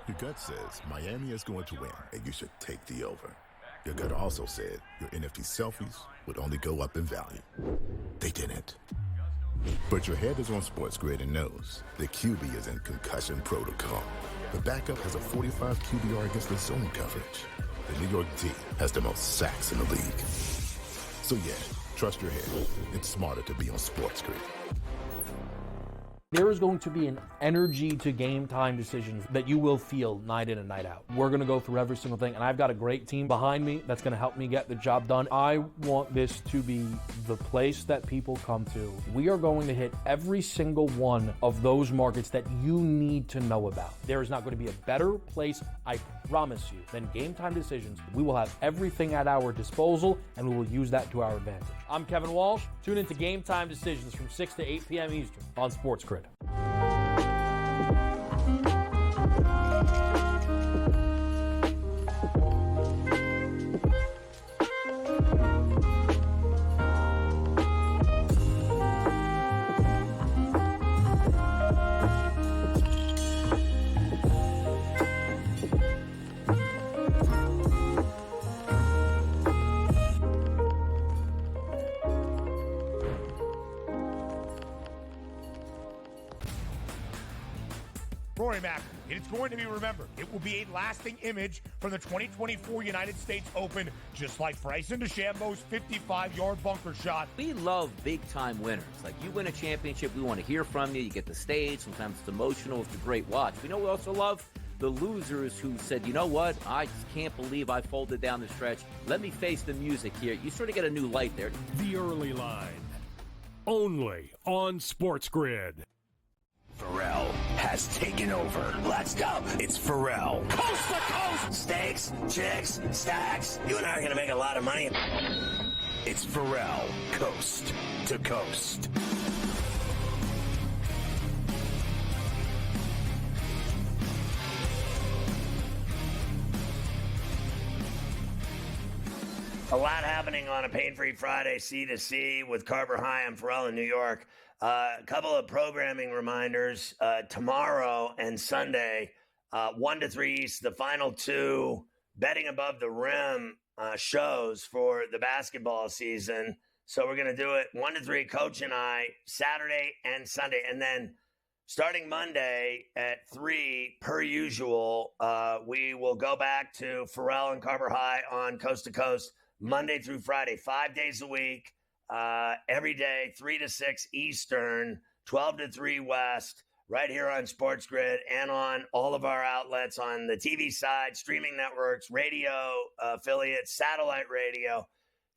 Your gut says Miami is going to win, and you should take the over. Your gut also said your NFT selfies would only go up in value. They didn't. But your head is on SportsGrid and knows the QB is in concussion protocol. The backup has a 45 QBR against the zone coverage. The New York D has the most sacks in the league. So yeah, trust your head. It's smarter to be on SportsGrid. There is going to be an energy to game time decisions that you will feel night in and night out. We're going to go through every single thing, and I've got a great team behind me that's going to help me get the job done. I want this to be the place that people come to. We are going to hit every single one of those markets that you need to know about. There is not going to be a better place, I promise you, than Game Time Decisions. We will have everything at our disposal, and we will use that to our advantage. I'm Kevin Walsh. Tune into Game Time Decisions from 6 to 8 p.m. Eastern on SportsGrid. Rory Mack, it's going to be remembered. It will be a lasting image from the 2024 United States Open, just like Bryson DeChambeau's 55-yard bunker shot. We love big-time winners. Like, you win a championship, we want to hear from you. You get the stage. Sometimes it's emotional. It's a great watch. We know we also love the losers who said, you know what, I just can't believe I folded down the stretch. Let me face the music here. You sort of get a new light there. The Early Line, only on SportsGrid. Ferrall has taken over. Let's go. It's Ferrall. Coast to coast. Steaks, chicks, stacks. You and I are going to make a lot of money. It's Ferrall, coast to coast. A lot happening on a pain-free Friday, C to C with Carver High. I'm Ferrall in New York. A couple of programming reminders. Tomorrow and Sunday, 1 to 3 East, the final two betting above the rim shows for the basketball season. So we're going to do it 1 to 3, Coach and I, Saturday and Sunday. And then starting Monday at 3, per usual, we will go back to Ferrall and Carver High on Coast to Coast, Monday through Friday, 5 days a week, every day, 3 to 6 Eastern, 12 to 3 West, right here on SportsGrid and on all of our outlets on the TV side, streaming networks, radio affiliates, satellite radio,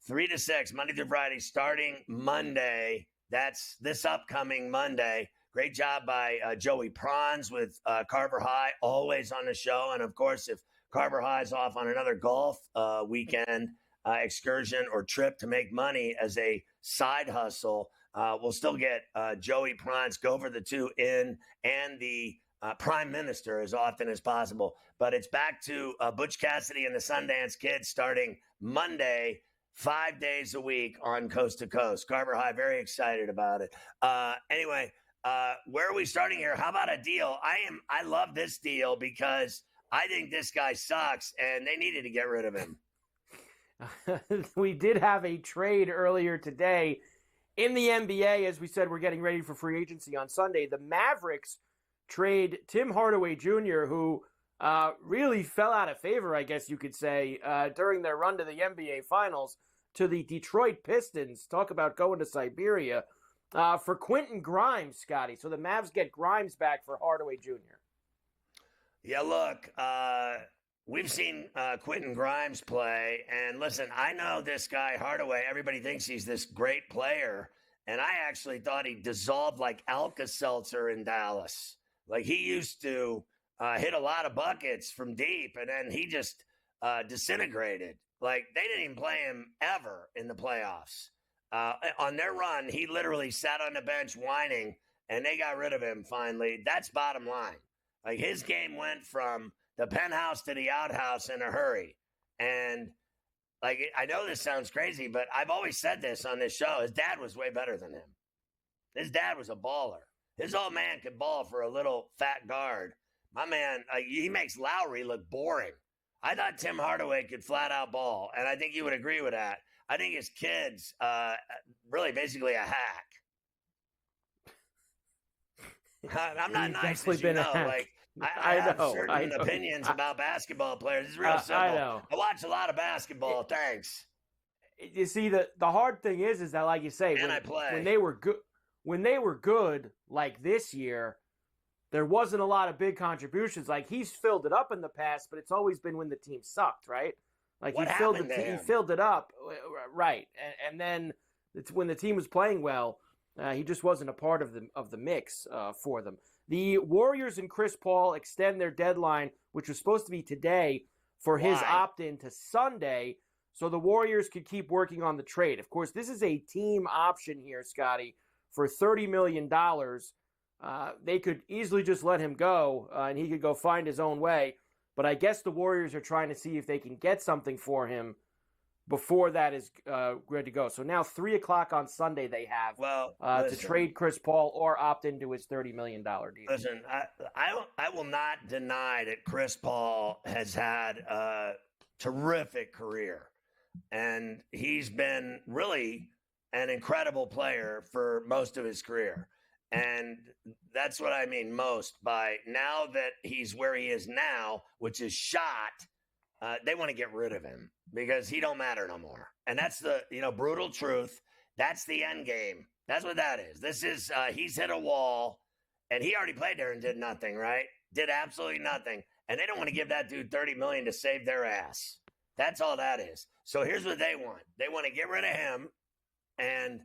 3 to 6, Monday through Friday, starting Monday. That's this upcoming Monday. Great job by Joey Prawns with Carver High, always on the show. And, of course, if Carver High's off on another golf weekend, excursion or trip to make money as a side hustle, we'll still get Joey Prawns, go for the two in, and the Prime Minister as often as possible. But it's back to Butch Cassidy and the Sundance Kid starting Monday, 5 days a week on Coast to Coast. Carver High, very excited about it. Anyway, where are we starting here? How about a deal? I love this deal because I think this guy sucks, and they needed to get rid of him. We did have a trade earlier today in the NBA. As we said, we're getting ready for free agency on Sunday. The Mavericks trade Tim Hardaway Jr., who really fell out of favor, I guess you could say, during their run to the NBA Finals, to the Detroit Pistons. Talk about going to Siberia. For Quentin Grimes, Scotty. So the Mavs get Grimes back for Hardaway Jr. Yeah, look, we've seen Quentin Grimes play, and listen, I know this guy, Hardaway, everybody thinks he's this great player, and I actually thought he dissolved like Alka-Seltzer in Dallas. Like, he used to hit a lot of buckets from deep, and then he just disintegrated. Like, they didn't even play him ever in the playoffs. On their run, he literally sat on the bench whining, and they got rid of him finally. That's bottom line. Like, his game went from the penthouse to the outhouse in a hurry. And, like, I know this sounds crazy, but I've always said this on this show. His dad was way better than him. His dad was a baller. His old man could ball for a little fat guard. My man, he makes Lowry look boring. I thought Tim Hardaway could flat out ball, and I think you would agree with that. I think his kid's really basically a hack. I'm not nice, as you know. Like, I have certain opinions about basketball players. It's real simple. I know. I watch a lot of basketball. Thanks. You see, the hard thing is that, like you say, when they were good, like this year, there wasn't a lot of big contributions. Like, he's filled it up in the past, but it's always been when the team sucked, right? Like, he filled it up, right? And then it's when the team was playing well, he just wasn't a part of the mix for them. The Warriors and Chris Paul extend their deadline, which was supposed to be today, for his opt-in to Sunday, so the Warriors could keep working on the trade. Of course, this is a team option here, Scotty, for $30 million. They could easily just let him go, and he could go find his own way. But I guess the Warriors are trying to see if they can get something for him before that is ready to go. So now 3 o'clock on Sunday they have to trade Chris Paul or opt into his $30 million deal. Listen, I will not deny that Chris Paul has had a terrific career. And he's been really an incredible player for most of his career. And that's what I mean most by now that he's where he is now, which is shot, they want to get rid of him because he don't matter no more. And that's the, brutal truth. That's the end game. That's what that is. This is, he's hit a wall, and he already played there and did nothing, right? Did absolutely nothing. And they don't want to give that dude $30 million to save their ass. That's all that is. So here's what they want. They want to get rid of him, and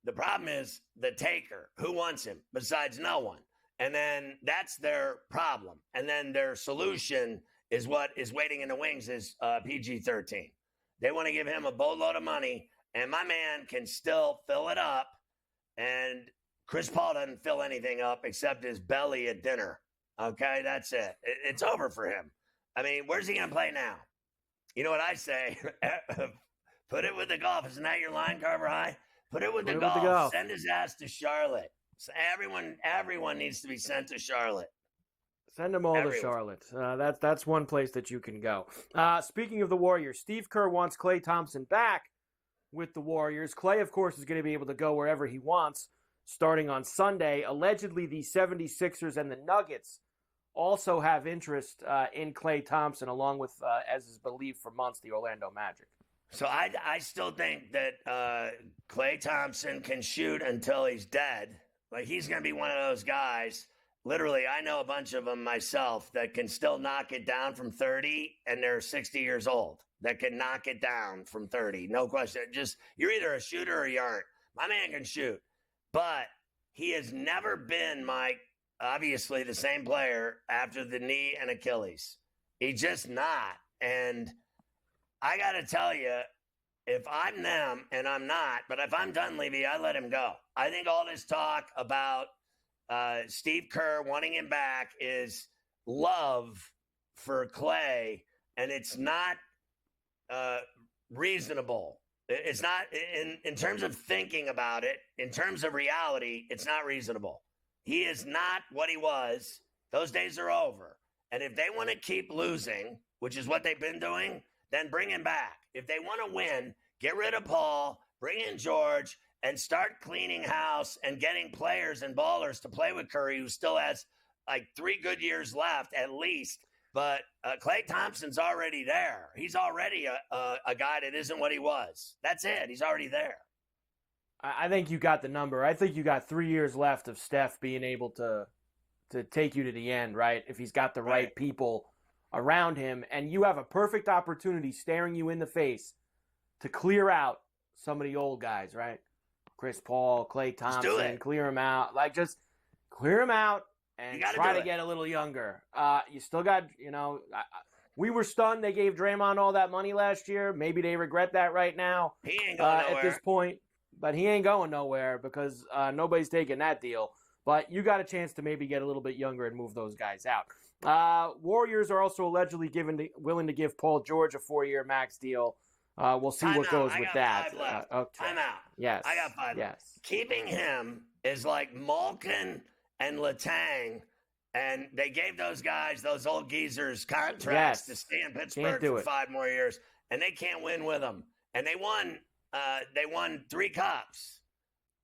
the problem is the taker. Who wants him besides no one? And then that's their problem. And then their solution is what is waiting in the wings is PG-13. They want to give him a boatload of money, and my man can still fill it up. And Chris Paul doesn't fill anything up except his belly at dinner. Okay, that's it. It's over for him. I mean, where's he going to play now? You know what I say? Put it with the golf. Isn't that your line, Carver High? Put it with the golf. Send his ass to Charlotte. So everyone needs to be sent to Charlotte. Send them all to Charlotte. That's one place that you can go. Speaking of the Warriors, Steve Kerr wants Klay Thompson back with the Warriors. Klay, of course, is going to be able to go wherever he wants starting on Sunday. Allegedly, the 76ers and the Nuggets also have interest in Klay Thompson, along with, as is believed for months, the Orlando Magic. So I still think that Klay Thompson can shoot until he's dead. Like, he's going to be one of those guys. Literally, I know a bunch of them myself that can still knock it down from 30, and they're 60 years old. That can knock it down from 30. No question. Just, you're either a shooter or you aren't. My man can shoot. But he has never been, Mike, obviously the same player after the knee and Achilles. He's just not. And I got to tell you, if I'm them, and I'm not, but if I'm Dunleavy, I let him go. I think all this talk about Steve Kerr wanting him back is love for Klay, and it's not reasonable. It's not, in terms of thinking about it, in terms of reality, it's not reasonable. He is not what he was. Those days are over. And if they want to keep losing, which is what they've been doing, then bring him back. If they want to win, get rid of Paul, bring in George, and start cleaning house and getting players and ballers to play with Curry, who still has like 3 good years left at least. But Klay Thompson's already there. He's already a guy that isn't what he was. That's it. He's already there. I think you got the number. I think you got 3 years left of Steph being able to take you to the end, right? If he's got the right people around him, and you have a perfect opportunity staring you in the face to clear out some of the old guys, right? Chris Paul, Klay Thompson, clear him out. Like, just clear him out and try to get a little younger. You still got, we were stunned they gave Draymond all that money last year. Maybe they regret that right now. He ain't going nowhere at this point. But he ain't going nowhere because nobody's taking that deal. But you got a chance to maybe get a little bit younger and move those guys out. Warriors are also allegedly willing to give Paul George a 4-year max deal. We'll see what goes with that. Okay. Time out. Yes. I got 5. Yes. Keeping him is like Malkin and Letang And they gave those guys, those old geezers, contracts to stay in Pittsburgh for 5 more years, and they can't win with them. And they won 3 cups.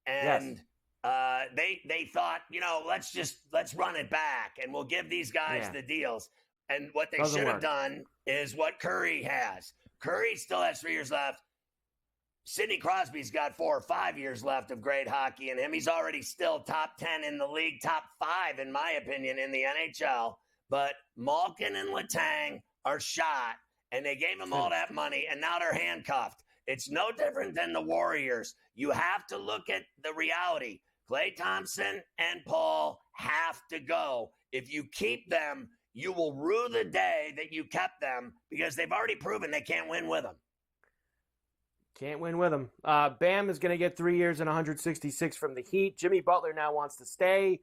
And they thought, let's run it back, and we'll give these guys the deals. And what they should have done is what Curry has. Curry still has 3 years left. Sidney Crosby's got 4 or 5 years left of great hockey in him. He's already still top 10 in the league, top 5, in my opinion, in the NHL. But Malkin and Letang are shot, and they gave them all that money, and now they're handcuffed. It's no different than the Warriors. You have to look at the reality. Klay Thompson and Paul have to go. If you keep them, you will rue the day that you kept them, because they've already proven they can't win with them. Can't win with him. Bam is going to get 3 years and 166 from the Heat. Jimmy Butler now wants to stay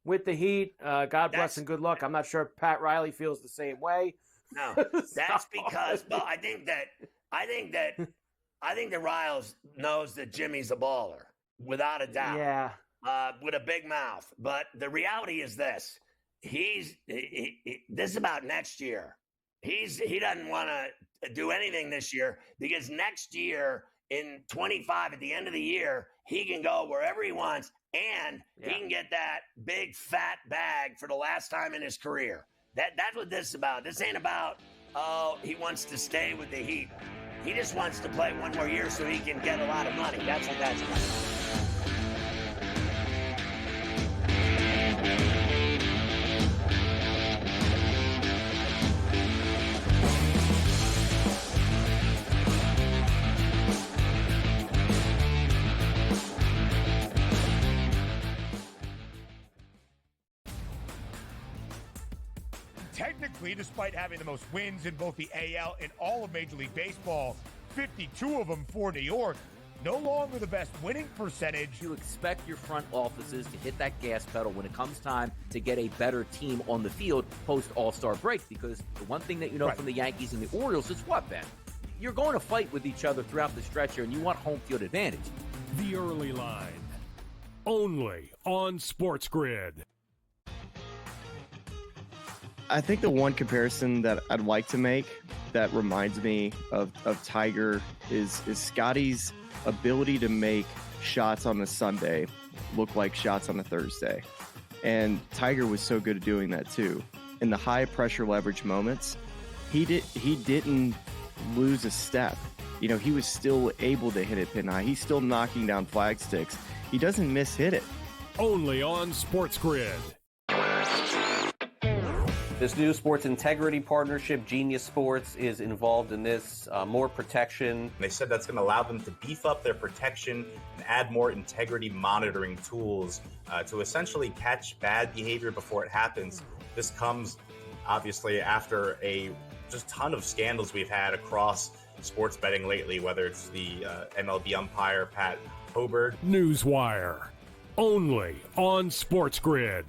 with the Heat. God bless and good luck. I'm not sure if Pat Riley feels the same way. No, that's because, well, I think that Riles knows that Jimmy's a baller, without a doubt. Yeah. With a big mouth. But the reality is this: this is about next year. He doesn't want to do anything this year, because next year in 25, at the end of the year, he can go wherever he wants, and he can get that big fat bag for the last time in his career. That's what this is about. This ain't about, he wants to stay with the Heat. He just wants to play 1 more year so he can get a lot of money. That's what that's about. Technically, despite having the most wins in both the AL and all of Major League Baseball, 52 of them for New York, no longer the best winning percentage. You expect your front offices to hit that gas pedal when it comes time to get a better team on the field post All-Star break, because the one thing that you know from the Yankees and the Orioles is what, Ben? You're going to fight with each other throughout the stretch here, and you want home field advantage. The Early Line, only on SportsGrid. I think the one comparison that I'd like to make that reminds me of Tiger is Scotty's ability to make shots on a Sunday look like shots on a Thursday. And Tiger was so good at doing that too. In the high pressure leverage moments, he didn't lose a step. He was still able to hit it pin high. He's still knocking down flag sticks. He doesn't miss hit it. Only on SportsGrid. This new sports integrity partnership, Genius Sports, is involved in this. More protection. They said that's going to allow them to beef up their protection and add more integrity monitoring tools to essentially catch bad behavior before it happens. This comes, obviously, after a just ton of scandals we've had across sports betting lately, whether it's the MLB umpire, Pat Hobert. Newswire, only on SportsGrid.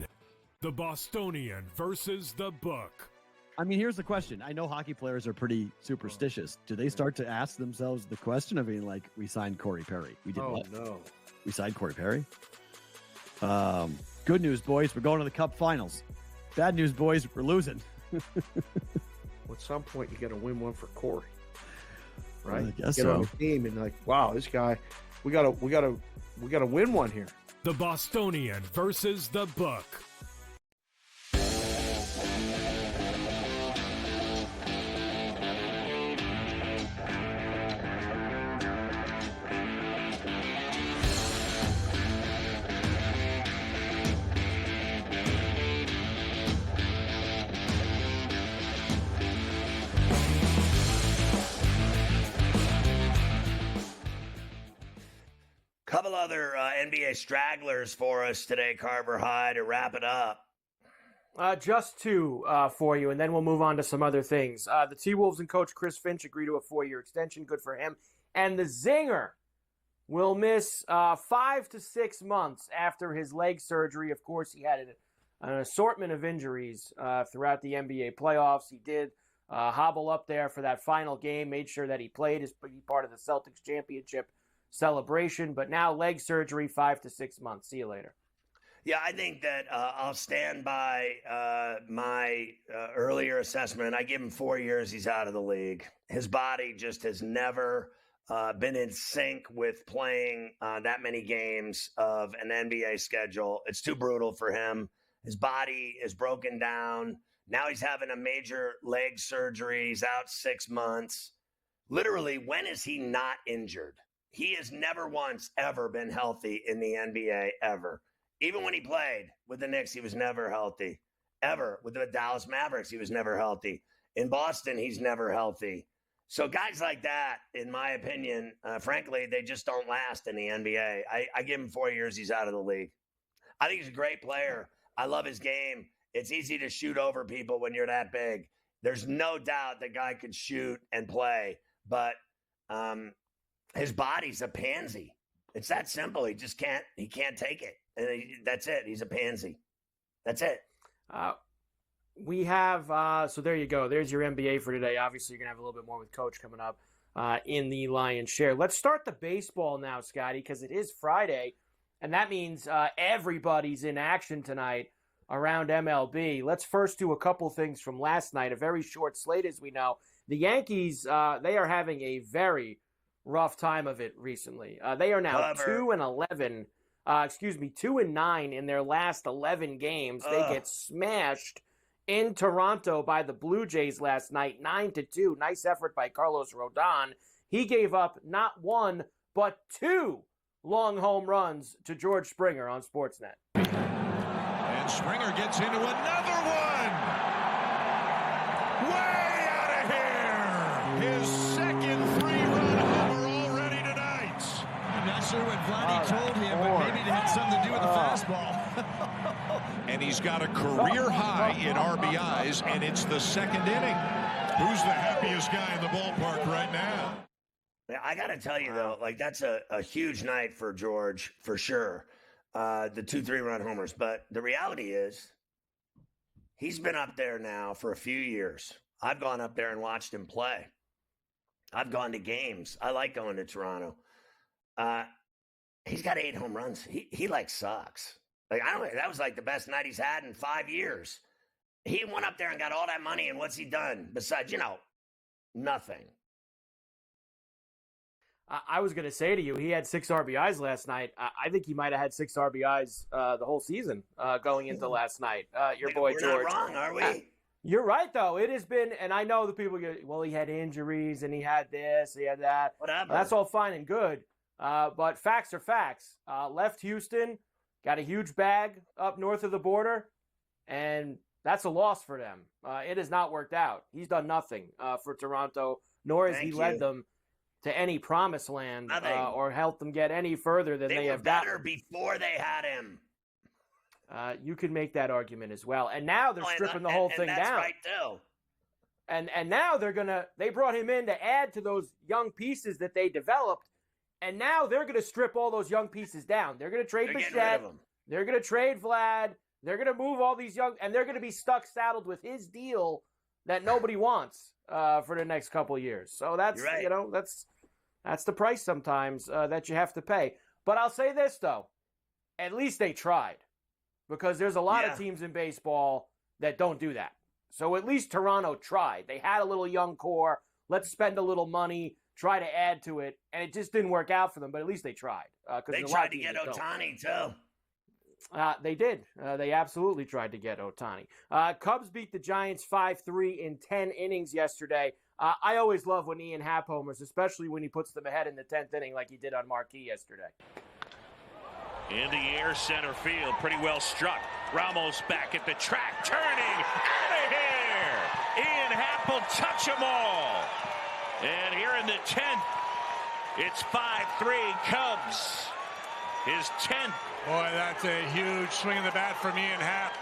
The Bostonian versus the book. I mean, here's the question. I know hockey players are pretty superstitious. Do they start to ask themselves the question of being like, we signed Corey Perry? We did what? No. We signed Corey Perry? Good news, boys. We're going to the Cup Finals. Bad news, boys. We're losing. At some point, you got to win one for Corey, right? I guess Get so. on the team and like, wow, this guy, we gotta win one here. The Bostonian versus the book. Couple other NBA stragglers for us today, Carver High, to wrap it up. Just 2 for you, and then we'll move on to some other things. The T-Wolves and coach Chris Finch agree to a 4-year extension. Good for him. And the Zinger will miss 5 to 6 months after his leg surgery. Of course, he had an assortment of injuries throughout the NBA playoffs. He did hobble up there for that final game, made sure that he played as part of the Celtics championship celebration, but now leg surgery, 5 to 6 months. See you later. Yeah, I think that I'll stand by my earlier assessment. I give him 4 years. He's out of the league. His body just has never been in sync with playing that many games of an NBA schedule. It's too brutal for him. His body is broken down. Now he's having a major leg surgery. He's out 6 months. Literally, when is he not injured? He has never once ever been healthy in the NBA, ever. Even when he played with the Knicks, he was never healthy. Ever. With the Dallas Mavericks, he was never healthy. In Boston, he's never healthy. So guys like that, in my opinion, frankly, they just don't last in the NBA. I give him 4 years. He's out of the league. I think he's a great player. I love his game. It's easy to shoot over people when you're that big. There's no doubt the guy could shoot and play, but his body's a pansy. It's that simple. He just can't take it. And that's it. He's a pansy. That's it. We have, so there you go. There's your NBA for today. Obviously, you're going to have a little bit more with Coach coming up in the Lion's Share. Let's start the baseball now, Scotty, because it is Friday, and that means everybody's in action tonight around MLB. Let's first do a couple things from last night. A very short slate, as we know. The Yankees, they are having a very rough time of it recently. They are now 2-11. 2-9 in their last 11 games. They get smashed in Toronto by the Blue Jays last night, 9-2. Nice effort by Carlos Rodon. He gave up not one, but 2 long home runs to George Springer on Sportsnet. And Springer gets into another one. Way out of here. His second 3-run homer already tonight. I'm not sure what Vladdy told him, but maybe it had something to do with the fastball. And he's got a career high in RBIs, and it's the second inning. Who's the happiest guy in the ballpark right now? I got to tell you, though, like that's a huge night for George, for sure. The 2 3-run homers. But the reality is he's been up there now for a few years. I've gone up there and watched him play. I've gone to games. I like going to Toronto. He's got 8 home runs. He like sucks. Like, that was like the best night he's had in 5 years. He went up there and got all that money, and what's he done besides, nothing? I was going to say to you, he had 6 RBIs last night. I think he might have had 6 RBIs the whole season going into last night. Your boy George. We're not wrong, are we? You're right, though. It has been, and I know the people go, well, he had injuries, and he had this, he had that. Whatever. That's all fine and good. But facts are facts. Left Houston, got a huge bag up north of the border, and that's a loss for them. It has not worked out. He's done nothing for Toronto, nor has he led them to any promised land or helped them get any further than they have gotten. They were better before they had him. You could make that argument as well. And now they're stripping the whole thing down. That's right, too. And now they brought him in to add to those young pieces that they developed. And now they're going to strip all those young pieces down. They're going to trade Bichette. They're going to trade Vlad. They're going to move all these young, and they're going to be saddled with his deal that nobody wants for the next couple of years. So that's, that's the price sometimes that you have to pay. But I'll say this, though. At least they tried, because there's a lot of teams in baseball that don't do that. So at least Toronto tried. They had a little young core. Let's spend a little money, try to add to it, and it just didn't work out for them, but at least they tried. They tried to get Ohtani, too. They did. They absolutely tried to get Ohtani. Cubs beat the Giants 5-3 in 10 innings yesterday. I always love when Ian Happ homers, especially when he puts them ahead in the 10th inning like he did on Marquee yesterday. In the air, center field, pretty well struck. Ramos back at the track, turning, out of here! Ian Happ will touch them all. And here in the 10th, it's 5-3 Cubs. His 10th. Boy, that's a huge swing of the bat from Ian Happ.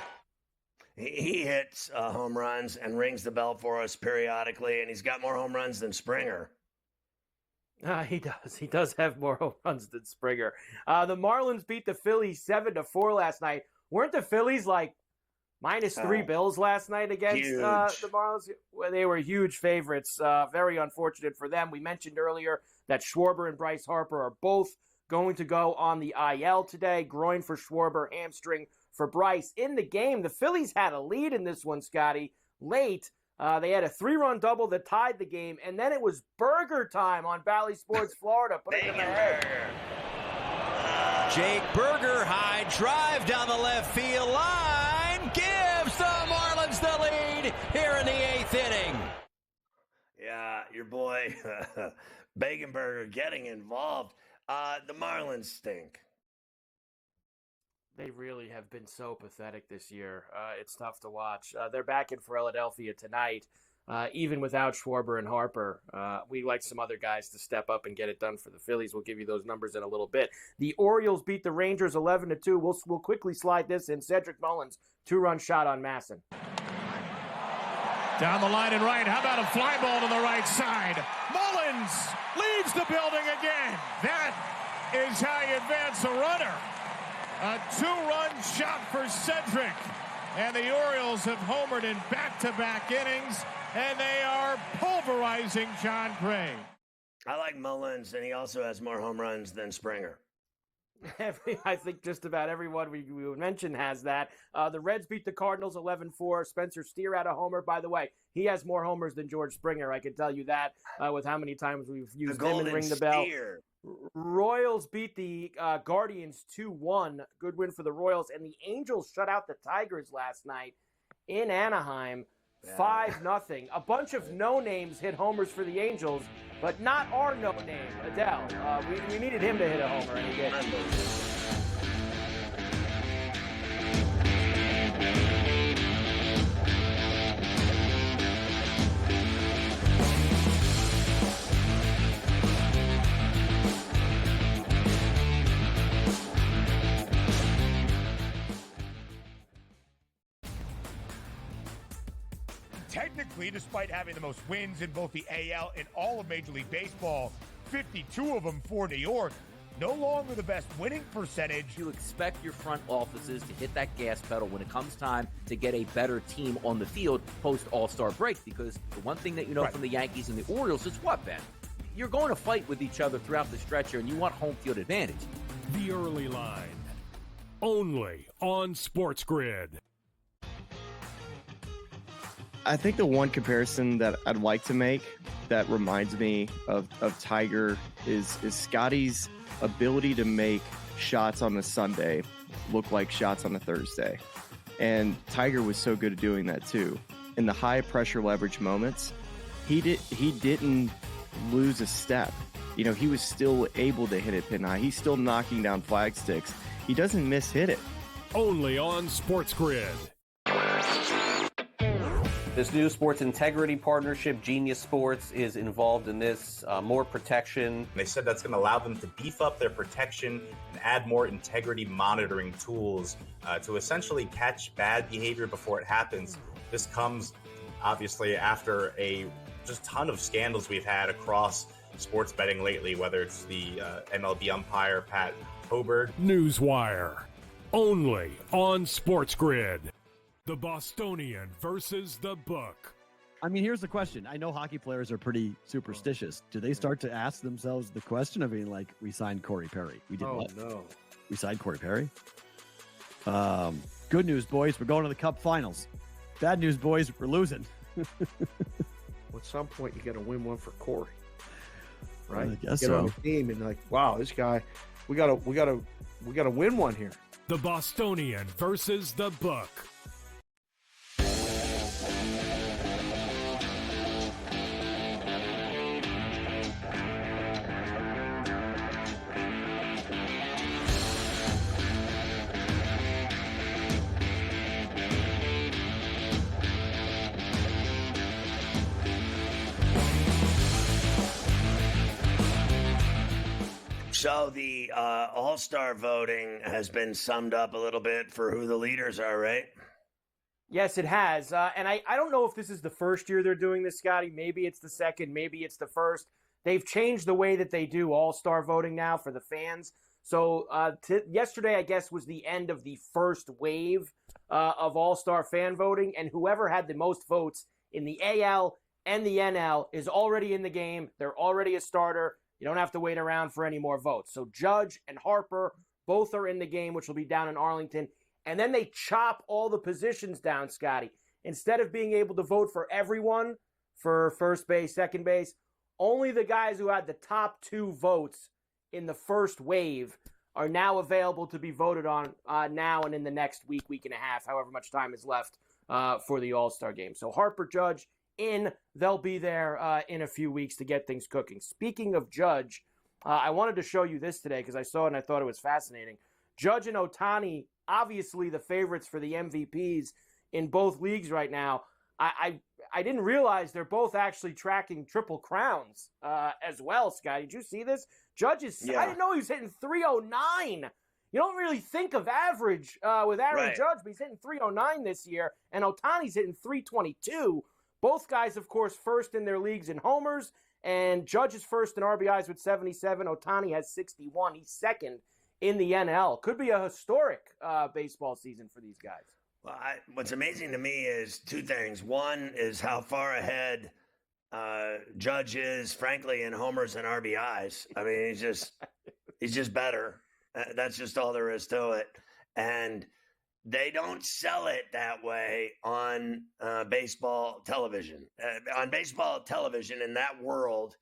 He hits home runs and rings the bell for us periodically, and he's got more home runs than Springer. He does. He does have more home runs than Springer. The Marlins beat the Phillies 7-4 last night. Weren't the Phillies like -3 Bills last night against the Marlins? Well, they were huge favorites. Very unfortunate for them. We mentioned earlier that Schwarber and Bryce Harper are both going to go on the IL today. Groin for Schwarber, hamstring for Bryce. In the game, the Phillies had a lead in this one, Scotty, late. They had a 3-run double that tied the game, and then it was burger time on Bally Sports Florida. Put it in the head. Jake Berger, high drive down the left field line, gives the Marlins the lead here in the 8th inning. Yeah, your boy Bagenberger getting involved. The Marlins stink. They really have been so pathetic this year. It's tough to watch. They're back in Philadelphia tonight, even without Schwarber and Harper. We like some other guys to step up and get it done for the Phillies. We'll give you those numbers in a little bit. The Orioles beat the Rangers 11-2. We'll quickly slide this in. Cedric Mullins, 2-run shot on Masson. Down the line and right. How about a fly ball to the right side? Mullins leaves the building again. That is how you advance a runner. A 2-run shot for Cedric. And the Orioles have homered in back-to-back innings, and they are pulverizing John Gray. I like Mullins, and he also has more home runs than Springer. I think just about everyone we mentioned has that. The Reds beat the Cardinals 11-4. Spencer Steer had a homer. By the way, he has more homers than George Springer. I can tell you that with how many times we've used him and ring the bell. Royals beat the Guardians 2-1. Good win for the Royals. And the Angels shut out the Tigers last night in Anaheim 5-0. A bunch of no-names hit homers for the Angels, but not our no-name, Adele. We needed him to hit a homer, and he did. Technically, despite having the most wins in both the AL and all of Major League Baseball, 52 of them for New York, no longer the best winning percentage. You expect your front offices to hit that gas pedal when it comes time to get a better team on the field post All-Star break, because the one thing that you know from the Yankees and the Orioles is what, Ben? You're going to fight with each other throughout the stretch here, and you want home field advantage. The Early Line, only on SportsGrid. I think the one comparison that I'd like to make that reminds me of Tiger is Scotty's ability to make shots on a Sunday look like shots on a Thursday. And Tiger was so good at doing that too. In the high pressure leverage moments, he didn't lose a step. You know, he was still able to hit it pin high. He's still knocking down flag sticks. He doesn't miss-hit it. Only on SportsGrid. This new sports integrity partnership, Genius Sports, is involved in this. More protection. They said that's going to allow them to beef up their protection and add more integrity monitoring tools to essentially catch bad behavior before it happens. This comes, obviously, after a just ton of scandals we've had across sports betting lately, whether it's the MLB umpire, Pat Hoberg. Newswire, only on SportsGrid. The Bostonian versus the book. I mean, here's the question. I know hockey players are pretty superstitious. Do they start to ask themselves the question of being like, we signed Corey Perry? We did what? No. We signed Corey Perry? Good news, boys. We're going to the Cup Finals. Bad news, boys. We're losing. At some point, you got to win one for Corey, right? I guess Get on the team and like, wow, this guy, we gotta win one here. The Bostonian versus the book. So the All-Star voting has been summed up a little bit for who the leaders are, right? Yes, it has. And I don't know if this is the first year they're doing this, Scotty. Maybe it's the second. Maybe it's the first. They've changed the way that they do All-Star voting now for the fans. So yesterday, I guess, was the end of the first wave of All-Star fan voting. And whoever had the most votes in the AL and the NL is already in the game. They're already a starter. You don't have to wait around for any more votes. So Judge and Harper both are in the game, which will be down in Arlington. And then they chop all the positions down, Scotty. Instead of being able to vote for everyone for first base, second base, only the guys who had the top 2 votes in the first wave are now available to be voted on now and in the next week and a half, however much time is left for the All-Star game. So Harper, Judge, they'll be there in a few weeks to get things cooking. Speaking of Judge, I wanted to show you this today because I saw it and I thought it was fascinating. Judge and Ohtani, obviously the favorites for the MVPs in both leagues right now. I didn't realize they're both actually tracking triple crowns as well, Scott. Did you see this? Judge is, I didn't know he was hitting 309. You don't really think of average with Aaron Judge, but he's hitting 309 this year, and Ohtani's hitting 322. Both guys, of course, first in their leagues in homers, and Judge is first in RBIs with 77. Ohtani has 61. He's second in the NL. Could be a historic baseball season for these guys. Well, what's amazing to me is 2 things. One is how far ahead Judge is, frankly, in homers and RBIs. I mean, he's just better. That's just all there is to it. And they don't sell it that way on baseball television. On baseball television in that world,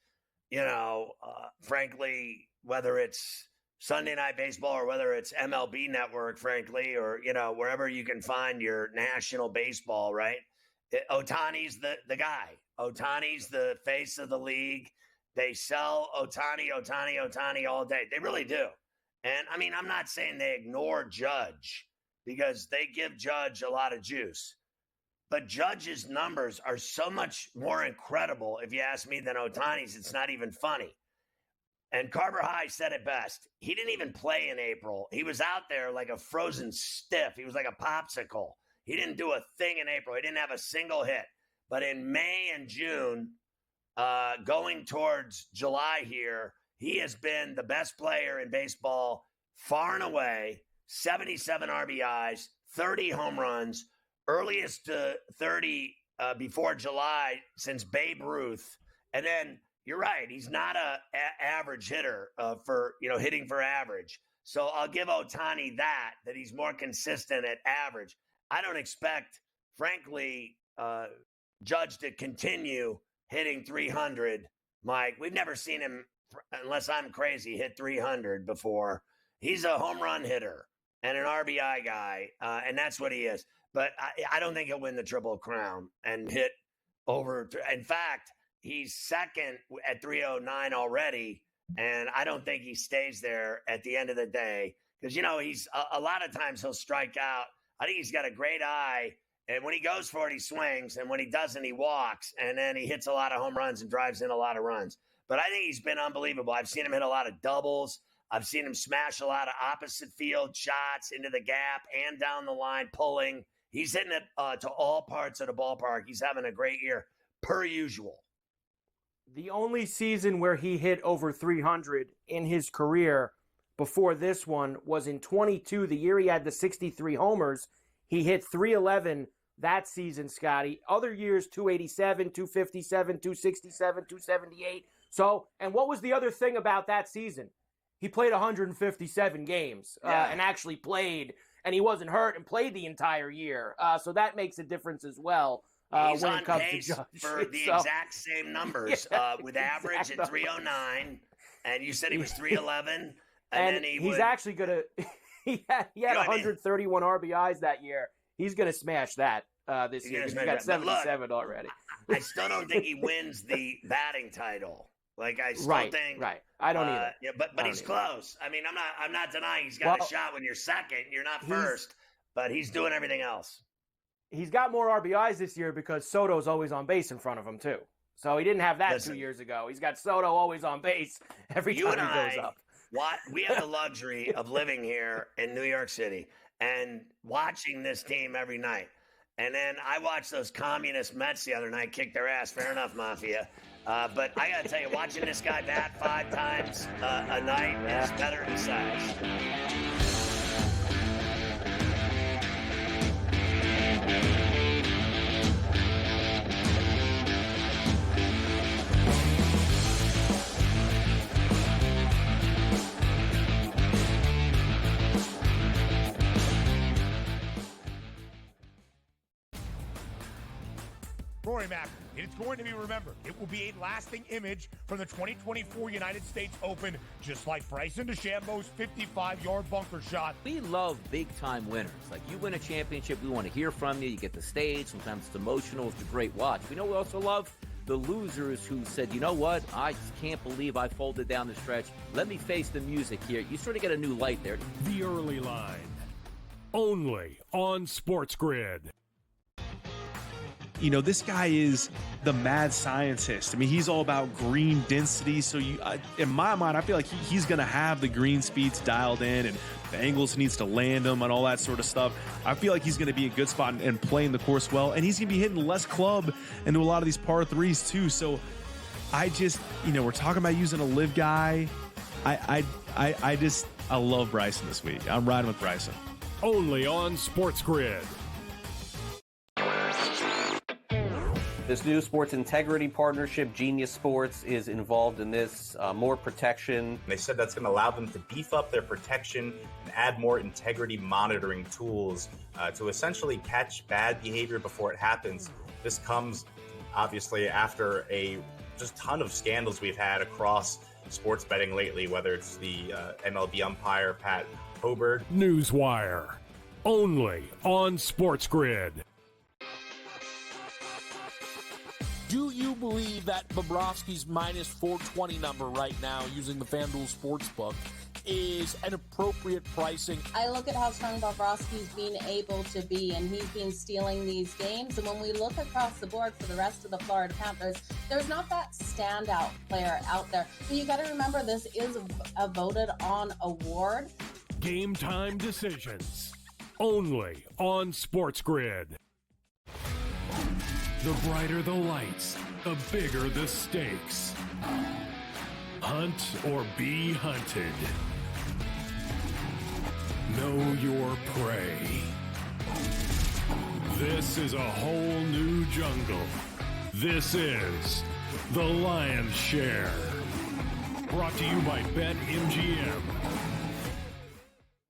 frankly, whether it's Sunday Night Baseball or whether it's MLB Network, frankly, or, wherever you can find your national baseball, right? Ohtani's the guy. Ohtani's the face of the league. They sell Ohtani all day. They really do. And, I mean, I'm not saying they ignore Judge because they give Judge a lot of juice. But Judge's numbers are so much more incredible, if you ask me, than Ohtani's. It's not even funny. And Carver High said it best. He didn't even play in April. He was out there like a frozen stiff. He was like a popsicle. He didn't do a thing in April. He didn't have a single hit. But in May and June, going towards July here, he has been the best player in baseball far and away. 77 RBIs, 30 home runs, earliest to 30 before July since Babe Ruth. And then you're right. He's not a average hitter for hitting for average. So I'll give Ohtani that he's more consistent at average. I don't expect, frankly, Judge to continue hitting 300. Mike, we've never seen him, unless I'm crazy, hit 300 before. He's a home run hitter and an RBI guy, and that's what he is. But I don't think he'll win the Triple Crown and hit over. In fact, he's second at 309 already, and I don't think he stays there at the end of the day because, he's a lot of times he'll strike out. I think he's got a great eye, and when he goes for it, he swings, and when he doesn't, he walks, and then he hits a lot of home runs and drives in a lot of runs. But I think he's been unbelievable. I've seen him hit a lot of doubles. I've seen him smash a lot of opposite field shots into the gap and down the line, pulling. He's hitting it to all parts of the ballpark. He's having a great year, per usual. The only season where he hit over 300 in his career before this one was in 22, the year he had the 63 homers. He hit 311 that season, Scotty. Other years, 287, 257, 267, 278. So, and what was the other thing about that season? He played 157 games and actually played, and he wasn't hurt and played the entire year. So that makes a difference as well. He's when on it comes pace to Judge. for the exact same numbers with average at 309, and you said he was 311, and then he's actually gonna. He had 131 RBIs that year. He's gonna smash that this year. He's got 77 already. I still don't think he wins the batting title. Like I still think, right. I don't either. Yeah, but he's close. I mean, I'm not denying he's got a shot when you're second. You're not first, but he's doing everything else. He's got more RBIs this year because Soto's always on base in front of him too. So he didn't have that 2 years ago. He's got Soto always on base every time he goes up. We have the luxury of living here in New York City and watching this team every night. And then I watched those communist Mets the other night kick their ass. Fair enough, Mafia. But I got to tell you, watching this guy bat 5 times a night is better besides. Rory Mack, and it's going to be remembered. It will be a lasting image from the 2024 United States Open, just like Bryson DeChambeau's 55-yard bunker shot. We love big-time winners. Like, you win a championship, we want to hear from you. You get the stage. Sometimes it's emotional. It's a great watch. We know we also love the losers who said, you know what, I just can't believe I folded down the stretch. Let me face the music here. You sort of get a new light there. The Early Line, only on SportsGrid. You know, this guy is the mad scientist. I mean, he's all about green density. So in my mind, I feel like he's going to have the green speeds dialed in, and the angles needs to land them and all that sort of stuff. I feel like he's going to be in a good spot and playing the course well. And he's going to be hitting less club into a lot of these par threes too. So I just, we're talking about using a live guy. I love Bryson this week. I'm riding with Bryson. Only on SportsGrid. This new sports integrity partnership, Genius Sports, is involved in this. More protection. They said that's going to allow them to beef up their protection and add more integrity monitoring tools to essentially catch bad behavior before it happens. This comes, obviously, after a just ton of scandals we've had across sports betting lately, whether it's the MLB umpire, Pat Hobert. Newswire, only on SportsGrid. Do you believe that Bobrovsky's minus 420 number right now using the FanDuel Sportsbook is an appropriate pricing? I look at how strong Bobrovsky's been able to be, and he's been stealing these games. And when we look across the board for the rest of the Florida Panthers, there's not that standout player out there. So you got to remember, this is a voted on award. Game time decisions, only on SportsGrid. The brighter the lights, the bigger the stakes. Hunt or be hunted. Know your prey. This is a whole new jungle. This is The Lion's Share. Brought to you by BetMGM.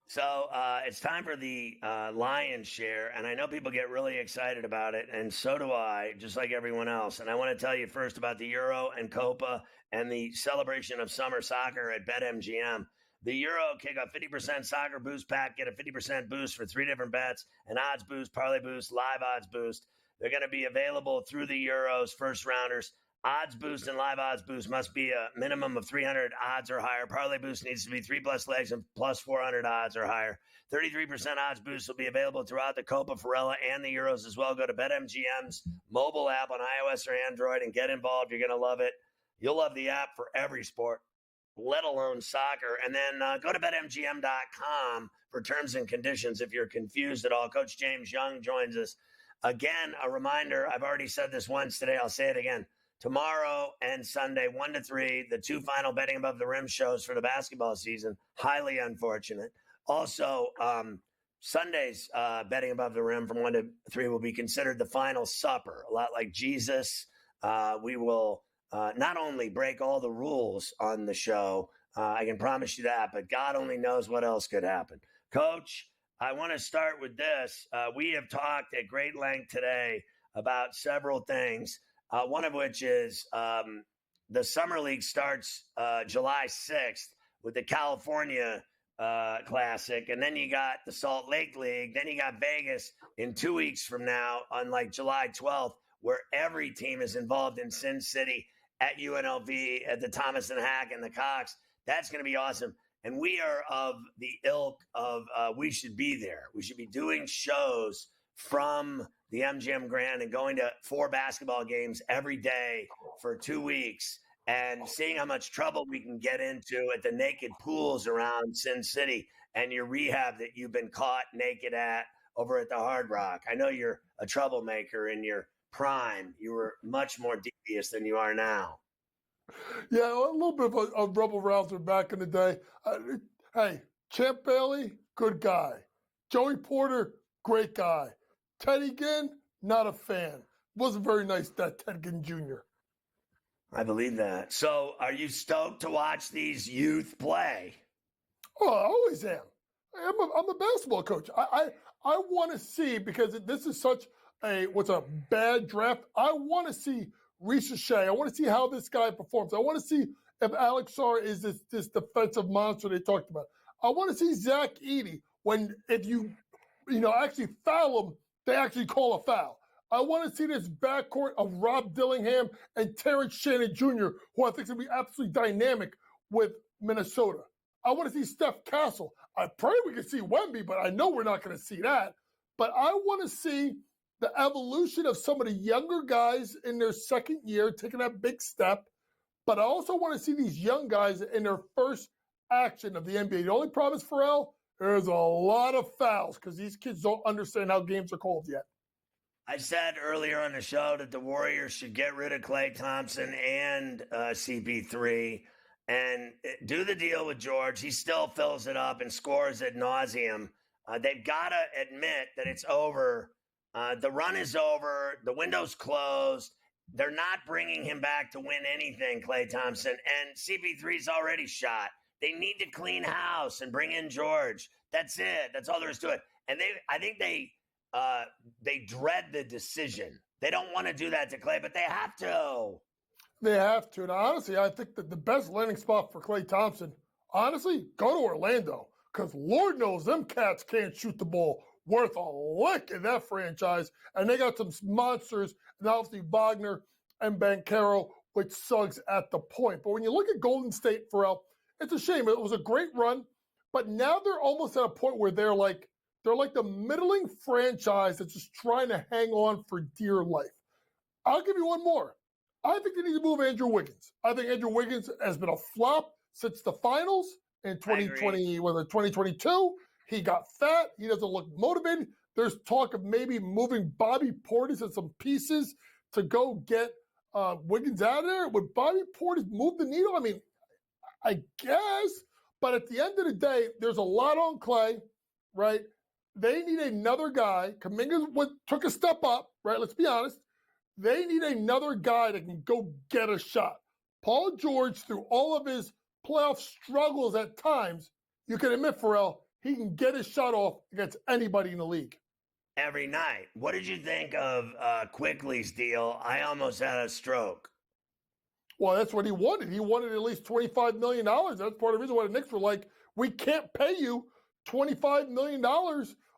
So it's time for the Lion's Share, and I know people get really excited about it, and so do I, just like everyone else. And I want to tell you first about the Euro and Copa and the celebration of summer soccer at BetMGM. The Euro kick off 50% soccer boost pack, get a 50% boost for 3 different bets, an odds boost, parlay boost, live odds boost. They're going to be available through the Euros first rounders. Odds boost and live odds boost must be a minimum of 300 odds or higher. Parlay boost needs to be 3+ legs and plus 400 odds or higher. 33% odds boost will be available throughout the Copa, Farella, and the Euros as well. Go to BetMGM's mobile app on iOS or Android and get involved. You're going to love it. You'll love the app for every sport, let alone soccer. And then go to BetMGM.com for terms and conditions if you're confused at all. Coach James Young joins us. Again, a reminder, I've already said this once today. I'll say it again. Tomorrow and Sunday, 1 to 3, the 2 final Betting Above the Rim shows for the basketball season. Highly unfortunate. Also, Sunday's Betting Above the Rim from 1 to 3 will be considered the final supper. A lot like Jesus. We will not only break all the rules on the show, I can promise you that, but God only knows what else could happen. Coach, I want to start with this. We have talked at great length today about several things. One of which is the Summer League starts July 6th with the California Classic. And then you got the Salt Lake League. Then you got Vegas in 2 weeks from now on like July 12th, where every team is involved in Sin City at UNLV, at the Thomas and Hack and the Cox. That's going to be awesome. And we are of the ilk of we should be there. We should be doing shows from the MGM Grand and going to 4 basketball games every day for 2 weeks and seeing how much trouble we can get into at the naked pools around Sin City and your rehab that you've been caught naked at over at the Hard Rock. I know you're a troublemaker in your prime. You were much more devious than you are now. Yeah, a little bit of a rebel rouser back in the day. Hey, Champ Bailey, good guy. Joey Porter, great guy. Teddy Ginn, not a fan. Wasn't very nice, that Ted Ginn Jr. I believe that. So are you stoked to watch these youth play? Oh, I always am. I'm a basketball coach. I want to see, because this is such a bad draft, I want to see Reese Shea. I want to see how this guy performs. I want to see if Alex Sarr is this defensive monster they talked about. I want to see Zach Edey if you actually foul him, they actually call a foul. I want to see this backcourt of Rob Dillingham and Terrence Shannon Jr., who I think is going to be absolutely dynamic with Minnesota. I want to see Steph Castle. I pray we can see Wemby, but I know we're not going to see that. But I want to see the evolution of some of the younger guys in their second year taking that big step. But I also want to see these young guys in their first action of the NBA. The only problem is, Ferrall, there's a lot of fouls because these kids don't understand how games are called yet. I said earlier on the show that the Warriors should get rid of Klay Thompson and CP3 and do the deal with George. He still fills it up and scores ad nauseum. They've got to admit that it's over. The run is over. The window's closed. They're not bringing him back to win anything, Klay Thompson. And CP3's already shot. They need to clean house and bring in George. That's it. That's all there is to it. And I think they dread the decision. They don't want to do that to Klay, but they have to. They have to. And honestly, I think that the best landing spot for Klay Thompson, honestly, go to Orlando. Because Lord knows them cats can't shoot the ball worth a lick in that franchise. And they got some monsters, and obviously Wagner and Banchero, which sucks at the point. But when you look at Golden State, Ferrall, it's a shame. It was a great run, but now they're almost at a point where they're like the middling franchise that's just trying to hang on for dear life. I'll give you one more. I think they need to move Andrew Wiggins. I think Andrew Wiggins has been a flop since the finals in 2022. He got fat. He doesn't look motivated. There's talk of maybe moving Bobby Portis and some pieces to go get Wiggins out of there. Would Bobby Portis move the needle? I mean, I guess. But at the end of the day, there's a lot on Klay, right? They need another guy. Kuminga took a step up, right? Let's be honest. They need another guy that can go get a shot. Paul George, through all of his playoff struggles at times, you can admit, Ferrall, he can get his shot off against anybody in the league. Every night. What did you think of Quickly's deal? I almost had a stroke. Well, that's what he wanted. He wanted at least $25 million. That's part of the reason why the Knicks were like, we can't pay you $25 million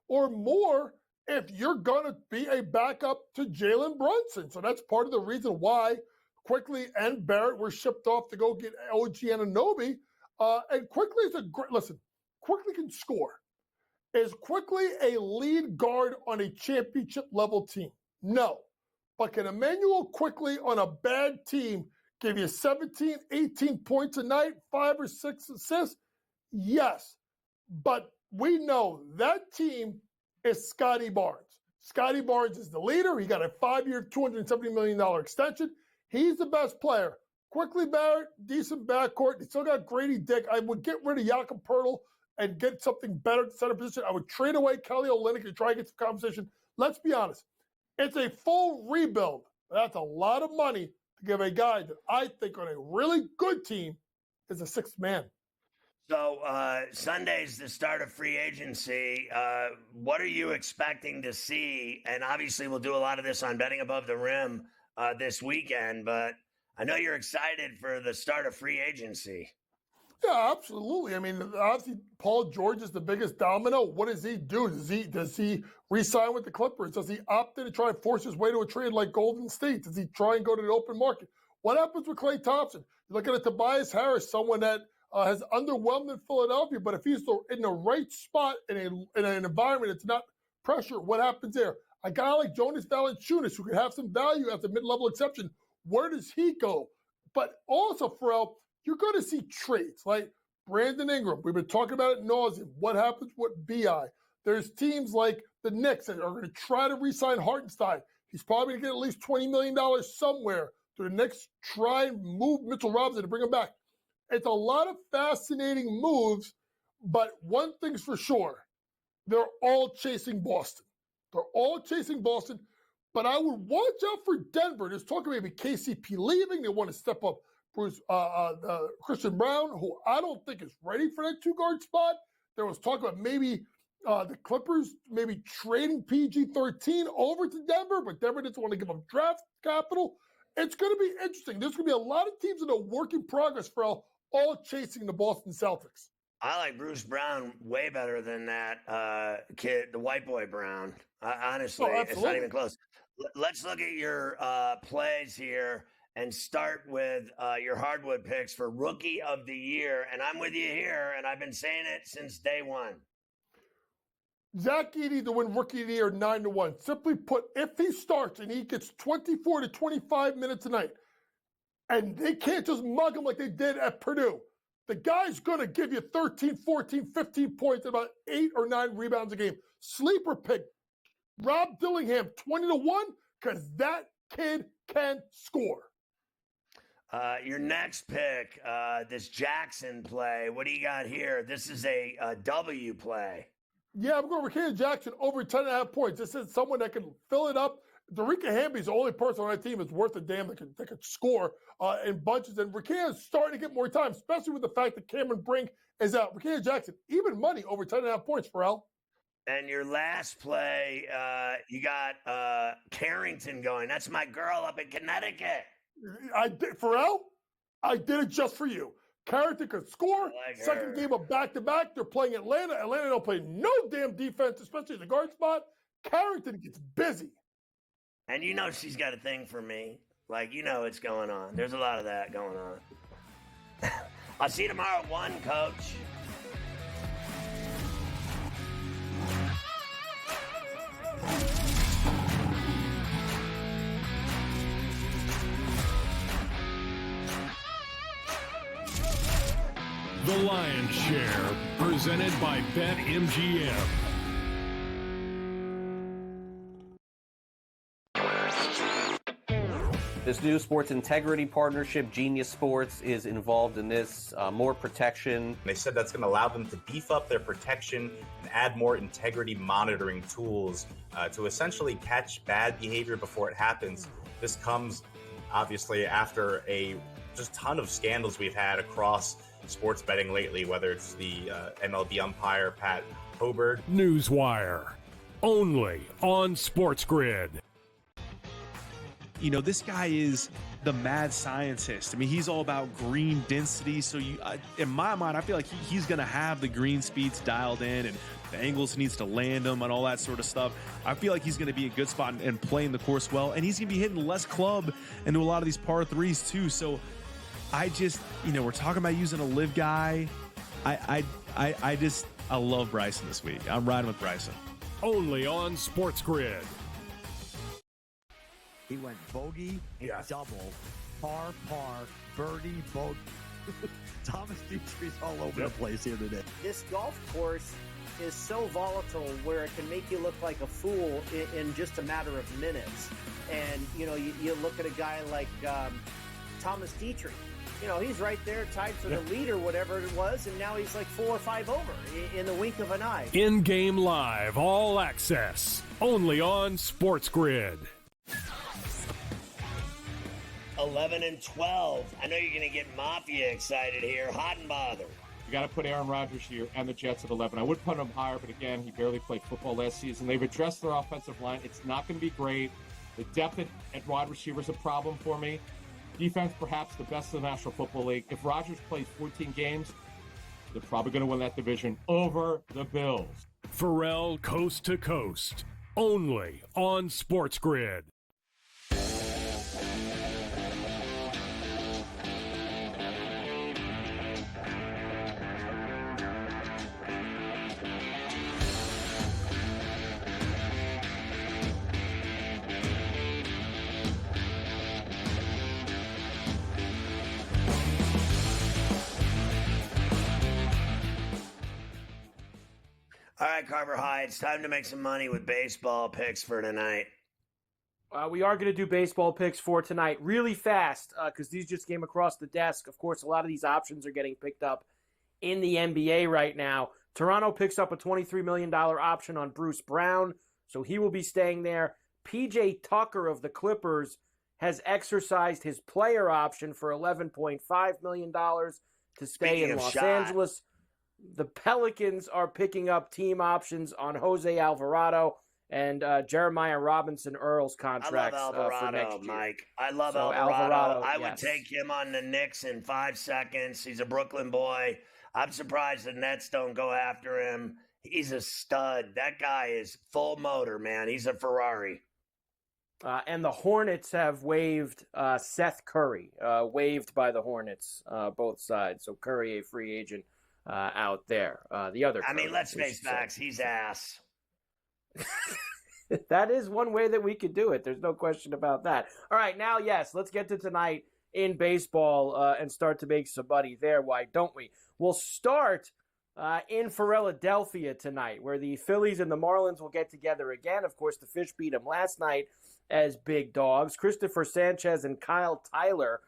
or more if you're going to be a backup to Jalen Brunson. So that's part of the reason why Quickly and Barrett were shipped off to go get OG Anunoby. And Quickly is a great, listen, Quickly can score. Is Quickly a lead guard on a championship level team? No. But can Emmanuel Quickly on a bad team give you 17, 18 points a night, 5 or 6 assists? Yes. But we know that team is Scotty Barnes. Scotty Barnes is the leader. He got a 5-year, $270 million extension. He's the best player. Quickly Barrett, decent backcourt. They still got Grady Dick. I would get rid of Jakob Poeltl and get something better at center position. I would trade away Kelly Olynyk and try to get some compensation. Let's be honest. It's a full rebuild. That's a lot of money to give a guy that I think on a really good team is a sixth man. So Sunday's the start of free agency. What are you expecting to see? And obviously we'll do a lot of this on Betting Above the Rim this weekend, but I know you're excited for the start of free agency. Yeah, absolutely. I mean, obviously, Paul George is the biggest domino. What does he do? Does he re-sign with the Clippers? Does he opt in to try and force his way to a trade like Golden State? Does he try and go to the open market? What happens with Klay Thompson? You're looking at Tobias Harris, someone that has underwhelmed in Philadelphia, but if he's in the right spot in an environment that's not pressure, what happens there? A guy like Jonas Valanciunas, who could have some value as a mid-level exception, where does he go? But also, Ferrall, you're going to see trades like Brandon Ingram. We've been talking about it nauseam. What happens with BI? There's teams like the Knicks that are going to try to re-sign Hartenstein. He's probably going to get at least $20 million somewhere. Do the Knicks try and move Mitchell Robinson to bring him back? It's a lot of fascinating moves, but one thing's for sure. They're all chasing Boston. They're all chasing Boston, but I would watch out for Denver. There's talk of maybe KCP leaving. They want to step up Christian Brown, who I don't think is ready for that two-guard spot. There was talk about maybe The Clippers maybe trading PG-13 over to Denver, but Denver doesn't want to give them draft capital. It's going to be interesting. There's going to be a lot of teams in a work in progress, Ferrall, all chasing the Boston Celtics. I like Bruce Brown way better than that kid, the white boy Brown. Honestly, it's not even close. Let's look at your plays here and start with your hardwood picks for Rookie of the Year. And I'm with you here, and I've been saying it since day one. Zach Edey to win Rookie of the Year 9-1. Simply put, if he starts and he gets 24 to 25 minutes a night, and they can't just mug him like they did at Purdue, the guy's going to give you 13, 14, 15 points, and about 8 or 9 rebounds a game. Sleeper pick, Rob Dillingham, 20-1, because that kid can score. Your next pick, this Jackson play. What do you got here? This is a W play. Yeah, I'm going with Rickea Jackson over 10.5 points. This is someone that can fill it up. Dariqa Hamby's the only person on that team that's worth a damn that could score in bunches. And Rickea is starting to get more time, especially with the fact that Cameron Brink is out. Rickea Jackson, even money over 10.5 points, Ferrall. And your last play, you got Carrington going. That's my girl up in Connecticut. Ferrall, I did it just for you. Carrington could score. Second game of back-to-back. They're playing Atlanta. Atlanta don't play no damn defense, especially in the guard spot. Carrington gets busy. And you know she's got a thing for me. Like, you know it's going on. There's a lot of that going on. I'll see you tomorrow at 1, Coach. The Lion's Share, presented by BetMGM. This new sports integrity partnership, Genius Sports, is involved in this. More protection. They said that's going to allow them to beef up their protection and add more integrity monitoring tools to essentially catch bad behavior before it happens. This comes, obviously, after a just ton of scandals we've had across sports betting lately, whether it's the MLB umpire, Pat Hoberg. Newswire, only on SportsGrid. You know, this guy is the mad scientist. I mean, he's all about green density. So in my mind, I feel like he's going to have the green speeds dialed in and the angles he needs to land them and all that sort of stuff. I feel like he's going to be a good spot and playing the course well. And he's going to be hitting less club into a lot of these par threes too. So I just, we're talking about using a live guy. I love Bryson this week. I'm riding with Bryson. Only on SportsGrid. He went bogey, double, par, birdie, bogey. Thomas Dietrich's all over the place here today. This golf course is so volatile where it can make you look like a fool in just a matter of minutes. And, you look at a guy like Thomas Dietrich. He's right there tied for the lead or whatever it was, and now he's like 4 or 5 over in the wink of an eye. In-game live, all access, only on SportsGrid. 11 and 12. I know you're going to get Mafia excited here. Hot and bothered. You got to put Aaron Rodgers here and the Jets at 11. I would put him higher, but again, he barely played football last season. They've addressed their offensive line. It's not going to be great. The depth at wide receiver is a problem for me. Defense, perhaps the best in the National Football League. If Rodgers plays 14 games, they're probably going to win that division over the Bills. Ferrall Coast to Coast, only on SportsGrid. All right, Carver High, it's time to make some money with baseball picks for tonight. We are going to do baseball picks for tonight really fast because these just came across the desk. Of course, a lot of these options are getting picked up in the NBA right now. Toronto picks up a $23 million option on Bruce Brown, so he will be staying there. PJ Tucker of the Clippers has exercised his player option for $11.5 million to stay in Los Angeles. The Pelicans are picking up team options on Jose Alvarado and Jeremiah Robinson-Earl's contracts I love Alvarado, for next year. Mike. I love So Alvarado. I would yes. take him on the Knicks in 5 seconds. He's a Brooklyn boy. I'm surprised the Nets don't go after him. He's a stud. That guy is full motor, man. He's a Ferrari. And the Hornets have waived Seth Curry, waived by the Hornets, both sides. So Curry, a free agent out there. The other Curry, let's face facts. He's ass. That is one way that we could do it. There's no question about that. All right, now, yes, let's get to tonight in baseball and start to make some money there. Why don't we? We'll start in Philadelphia tonight, where the Phillies and the Marlins will get together again. Of course, the Fish beat them last night as big dogs. Christopher Sanchez and Kyle Tyler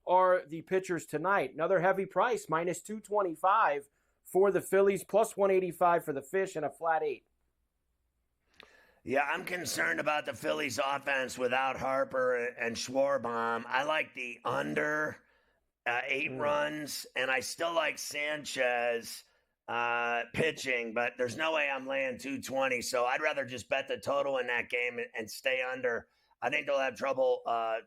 are the pitchers tonight. Another heavy price, minus 225 for the Phillies, plus 185 for the Fish, and a flat 8. Yeah, I'm concerned about the Phillies offense without Harper and Schwarbaum. I like the under 8 runs, and I still like Sanchez pitching, but there's no way I'm laying 220, so I'd rather just bet the total in that game and stay under. I think they'll have trouble. I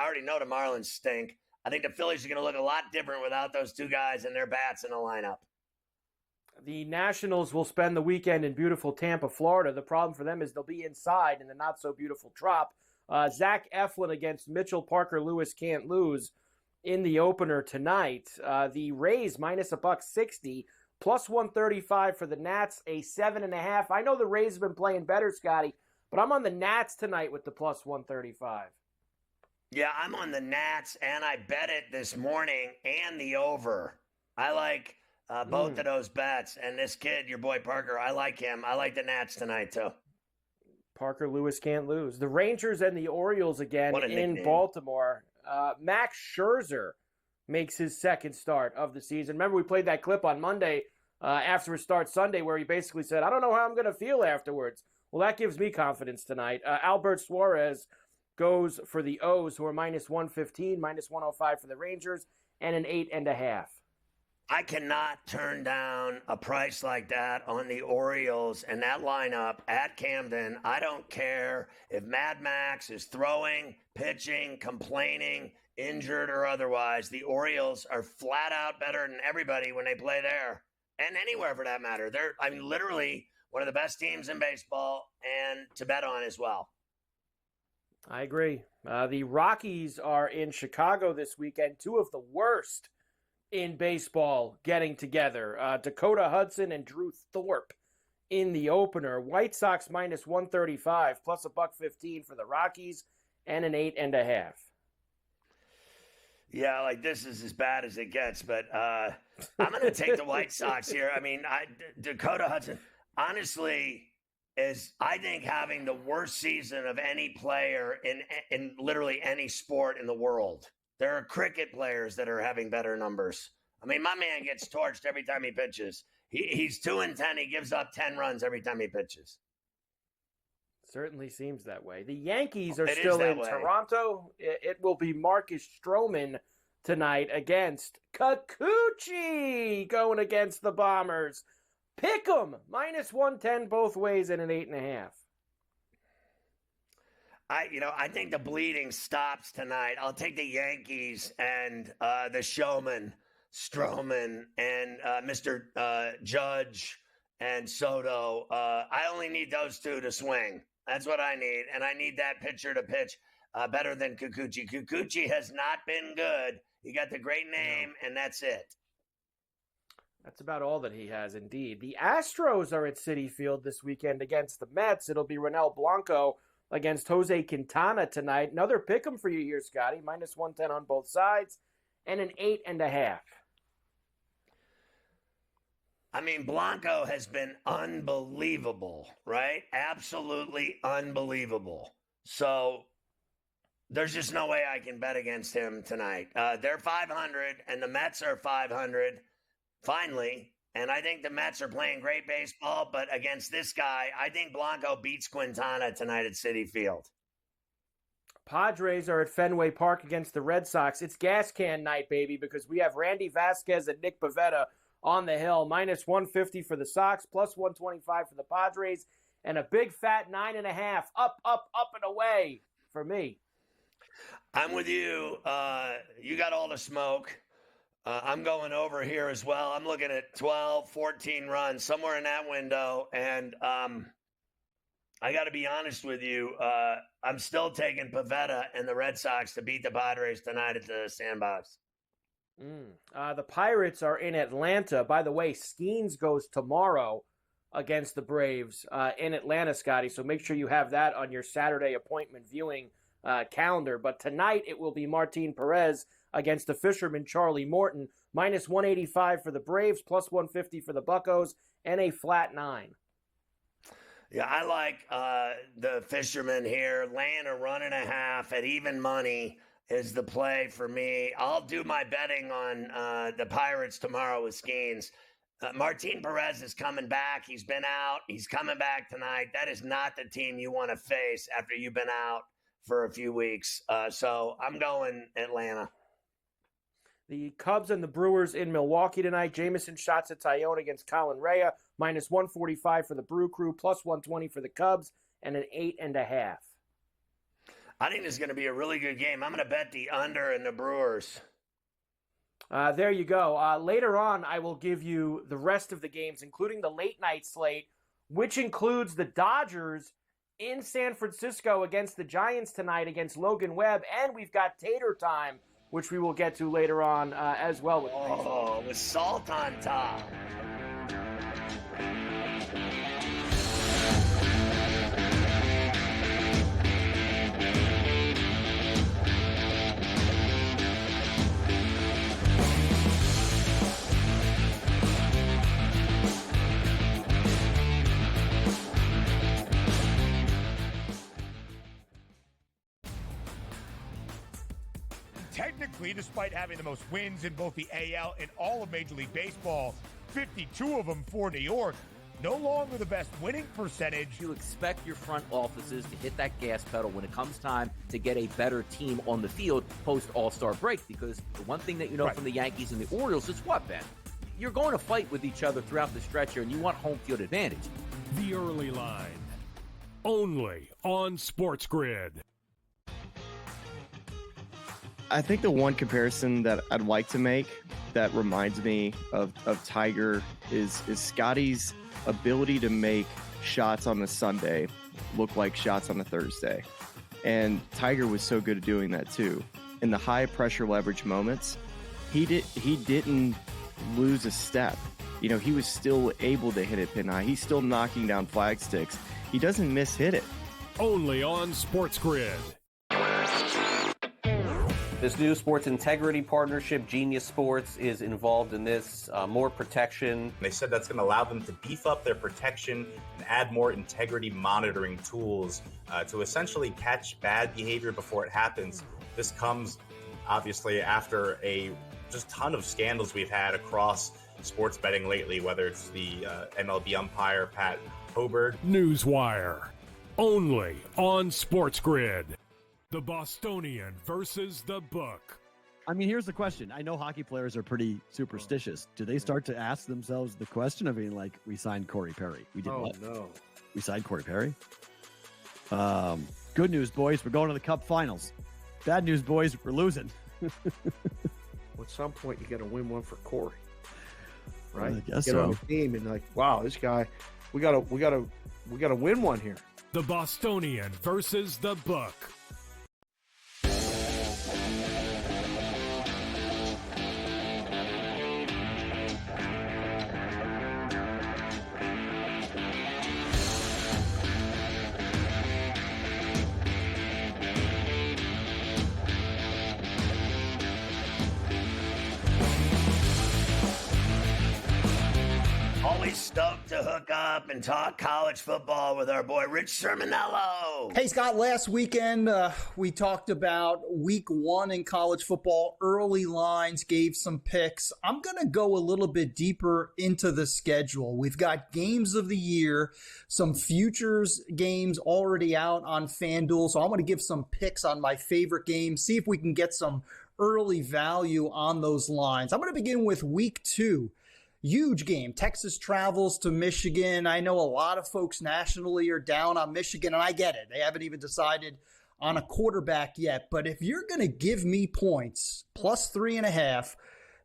already know the Marlins stink. I think the Phillies are going to look a lot different without those two guys and their bats in the lineup. The Nationals will spend the weekend in beautiful Tampa, Florida. The problem for them is they'll be inside in the not-so-beautiful Trop. Zach Eflin against Mitchell Parker Lewis can't lose in the opener tonight. The Rays minus $1.60, plus 135 for the Nats, a 7.5. I know the Rays have been playing better, Scotty, but I'm on the Nats tonight with the plus 135. Yeah, I'm on the Nats, and I bet it this morning and the over. I like both of those bets. And this kid, your boy Parker, I like him. I like the Nats tonight, too. Parker Lewis can't lose. The Rangers and the Orioles again in Baltimore. Max Scherzer makes his second start of the season. Remember, we played that clip on Monday after his start Sunday where he basically said, I don't know how I'm going to feel afterwards. Well, that gives me confidence tonight. Albert Suarez goes for the O's, who are minus 115, minus 105 for the Rangers, and an 8.5. I cannot turn down a price like that on the Orioles and that lineup at Camden. I don't care if Mad Max is throwing, pitching, complaining, injured or otherwise. The Orioles are flat out better than everybody when they play there and anywhere for that matter. They're, literally one of the best teams in baseball and to bet on as well. I agree. The Rockies are in Chicago this weekend, two of the worst in baseball getting together. Dakota Hudson and Drew Thorpe in the opener. White Sox minus 135, plus $1.15 for the Rockies, and an 8.5. Yeah, this is as bad as it gets, but I'm going to take the White Sox here. Dakota Hudson, honestly, is, I think, having the worst season of any player in literally any sport in the world. There are cricket players that are having better numbers. My man gets torched every time he pitches. He's 2-10. He gives up 10 runs every time he pitches. Certainly seems that way. The Yankees are still in Toronto. It will be Marcus Stroman tonight against Kikuchi going against the Bombers. Pick 'em, minus 110 both ways and an 8.5. I think the bleeding stops tonight. I'll take the Yankees and the showman, Stroman, and Mr. Judge and Soto. I only need those two to swing. That's what I need. And I need that pitcher to pitch better than Kikuchi. Kikuchi has not been good. He got the great name, and that's it. That's about all that he has, indeed. The Astros are at Citi Field this weekend against the Mets. It'll be Ronel Blanco against Jose Quintana tonight. Another pick 'em for you here, Scotty. Minus 110 on both sides and an 8.5. Blanco has been unbelievable, right? Absolutely unbelievable. So there's just no way I can bet against him tonight. They're 500 and the Mets are 500 finally. And I think the Mets are playing great baseball, but against this guy, I think Blanco beats Quintana tonight at Citi Field. Padres are at Fenway Park against the Red Sox. It's gas can night, baby, because we have Randy Vasquez and Nick Pivetta on the hill. Minus 150 for the Sox, plus 125 for the Padres, and a big fat 9.5. Up, and away for me. I'm with you. You got all the smoke. I'm going over here as well. I'm looking at 12, 14 runs, somewhere in that window. And I got to be honest with you. I'm still taking Pivetta and the Red Sox to beat the Padres tonight at the Sandbox. The Pirates are in Atlanta. By the way, Skeens goes tomorrow against the Braves in Atlanta, Scotty. So make sure you have that on your Saturday appointment viewing calendar. But tonight it will be Martin Perez against the fisherman Charlie Morton. Minus 185 for the Braves, plus 150 for the Buccos, and a flat 9. Yeah, I like the fisherman here. Laying a 1.5 at even money is the play for me. I'll do my betting on the Pirates tomorrow with Skeens. Martin Perez is coming back. He's been out. He's coming back tonight. That is not the team you want to face after you've been out for a few weeks. So I'm going Atlanta. The Cubs and the Brewers in Milwaukee tonight. Jameson shots at Tyone against Colin Rea. Minus 145 for the Brew Crew, plus 120 for the Cubs, and an 8.5. I think this is going to be a really good game. I'm going to bet the under in the Brewers. There you go. Later on, I will give you the rest of the games, including the late night slate, which includes the Dodgers in San Francisco against the Giants tonight against Logan Webb, and we've got Tater Time, which we will get to later on as well. With salt on top. Technically, despite having the most wins in both the AL and all of Major League Baseball, 52 of them for New York, no longer the best winning percentage. You expect your front offices to hit that gas pedal when it comes time to get a better team on the field post All-Star break, because the one thing that you know from the Yankees and the Orioles is what, Ben? You're going to fight with each other throughout the stretch here, and you want home field advantage. The Early Line, only on SportsGrid. I think the one comparison that I'd like to make that reminds me of Tiger is Scotty's ability to make shots on a Sunday look like shots on a Thursday. And Tiger was so good at doing that too. In the high pressure leverage moments, he didn't lose a step. You know, he was still able to hit it pin high. He's still knocking down flag sticks. He doesn't miss hit it. Only on SportsGrid. This new sports integrity partnership, Genius Sports, is involved in this. More protection. They said that's going to allow them to beef up their protection and add more integrity monitoring tools to essentially catch bad behavior before it happens. This comes, obviously, after a just ton of scandals we've had across sports betting lately, whether it's the MLB umpire, Pat Hoberg. Newswire, only on SportsGrid. The Bostonian versus the book. I mean, here's the question. I know hockey players are pretty superstitious. Do they start to ask themselves the question of being like, we signed Corey Perry? We did what? No. We signed Corey Perry? Good news, boys. We're going to the Cup Finals. Bad news, boys. We're losing. At some point, you got to win one for Corey, right? I guess Get so. on the team and like, wow, this guy, we gotta win one here. The Bostonian versus the book. Stoked to hook up and talk college football with our boy Rich Sermonello. Hey Scott, last weekend we talked about week 1 in college football, early lines, gave some picks. I'm going to go a little bit deeper into the schedule. We've got games of the year, some futures games already out on FanDuel, so I'm going to give some picks on my favorite games, see if we can get some early value on those lines. I'm going to begin with week 2. Huge game. Texas travels to Michigan. I know a lot of folks nationally are down on Michigan, and I get it. They haven't even decided on a quarterback yet. But if you're going to give me points, plus 3.5,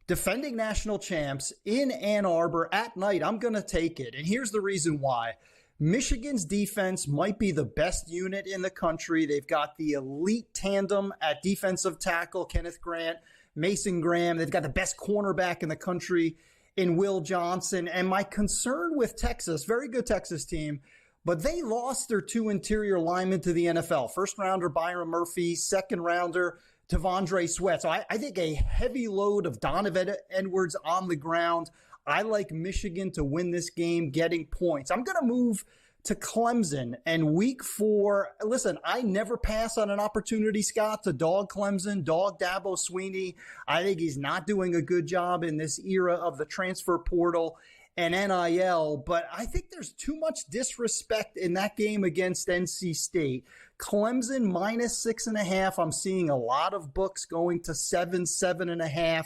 defending national champs in Ann Arbor at night, I'm going to take it. And here's the reason why. Michigan's defense might be the best unit in the country. They've got the elite tandem at defensive tackle, Kenneth Grant, Mason Graham. They've got the best cornerback in the country in Will Johnson. And my concern with Texas, very good Texas team, but they lost their 2 interior linemen to the NFL. First rounder Byron Murphy, second rounder Tavondre Sweat. So I think a heavy load of Donovan Edwards on the ground. I like Michigan to win this game, getting points. I'm going to move to Clemson and week 4. Listen, I never pass on an opportunity, Scott, to dog Clemson, dog Dabo Swinney. I think he's not doing a good job in this era of the transfer portal and NIL, but I think there's too much disrespect in that game against NC State. Clemson minus 6.5. I'm seeing a lot of books going to 7, 7.5.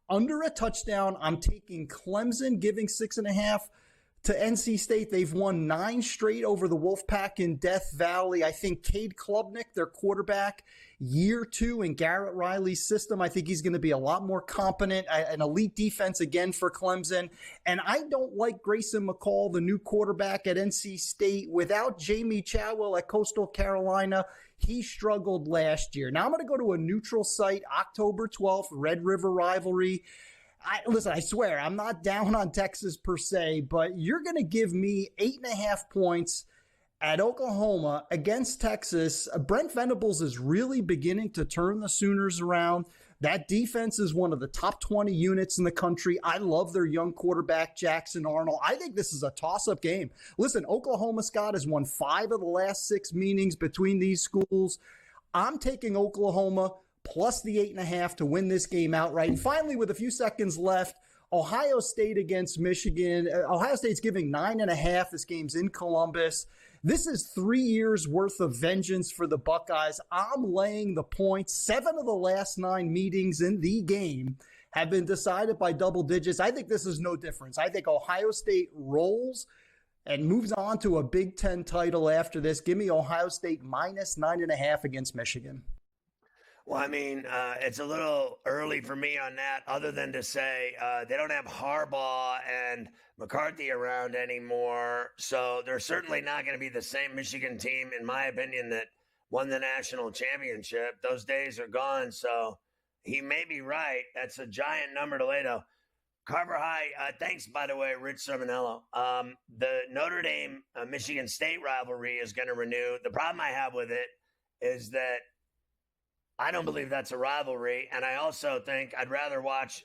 Under a touchdown, I'm taking Clemson, giving 6.5 to NC State. They've won 9 straight over the Wolfpack in Death Valley. I think Cade Klubnik, their quarterback, year 2 in Garrett Riley's system, I think he's going to be a lot more competent, an elite defense again for Clemson. And I don't like Grayson McCall, the new quarterback at NC State. Without Jamie Chadwell at Coastal Carolina, he struggled last year. Now I'm going to go to a neutral site, October 12th, Red River rivalry. Listen, I swear, I'm not down on Texas per se, but you're going to give me 8.5 points at Oklahoma against Texas. Brent Venables is really beginning to turn the Sooners around. That defense is one of the top 20 units in the country. I love their young quarterback, Jackson Arnold. I think this is a toss-up game. Listen, Oklahoma, Scott, has won 5 of the last 6 meetings between these schools. I'm taking Oklahoma plus the 8.5 to win this game outright. And finally, with a few seconds left, Ohio State against Michigan. Ohio State's giving 9.5. This game's in Columbus. This is 3 years worth of vengeance for the Buckeyes. I'm laying the points. 7 of the last 9 meetings in the game have been decided by double digits. I think this is no difference. I think Ohio State rolls and moves on to a Big Ten title after this. Give me Ohio State minus 9.5 against Michigan. Well, I mean, it's a little early for me on that, other than to say they don't have Harbaugh and McCarthy around anymore. So they're certainly not going to be the same Michigan team, in my opinion, that won the national championship. Those days are gone. So he may be right. That's a giant number to lay though. Carver High, thanks, by the way, Rich Sermonello. The Notre Dame Michigan State rivalry is going to renew. The problem I have with it is that I don't believe that's a rivalry, and I also think I'd rather watch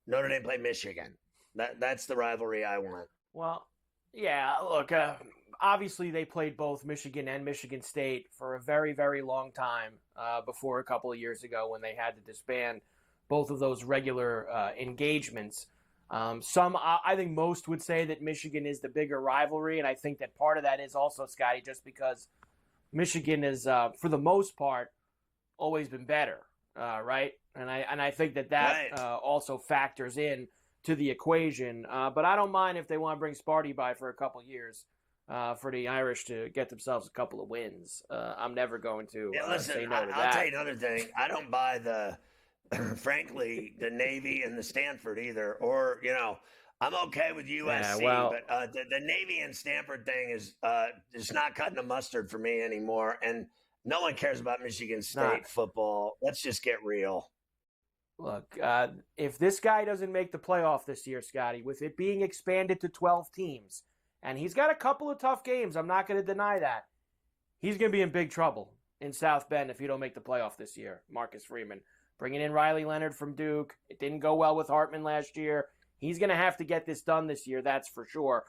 Notre Dame play Michigan. That's the rivalry I want. Well, yeah, look, obviously they played both Michigan and Michigan State for a very, very long time before a couple of years ago when they had to disband both of those regular engagements. I think most would say that Michigan is the bigger rivalry, and I think that part of that is also, Scotty, just because Michigan is, for the most part, always been better, right? And I think that right. Also factors in to the equation. But I don't mind if they want to bring Sparty by for a couple years for the Irish to get themselves a couple of wins. I'm never going to say no to that. I'll tell you another thing. I don't buy frankly, the Navy and the Stanford either. Or, I'm okay with USC, but the Navy and Stanford thing is just not cutting the mustard for me anymore. And no one cares about Michigan State football. Let's just get real. Look, if this guy doesn't make the playoff this year, Scotty, with it being expanded to 12 teams, and he's got a couple of tough games, I'm not going to deny that, he's going to be in big trouble in South Bend if you don't make the playoff this year, Marcus Freeman. Bringing in Riley Leonard from Duke. It didn't go well with Hartman last year. He's going to have to get this done this year, that's for sure.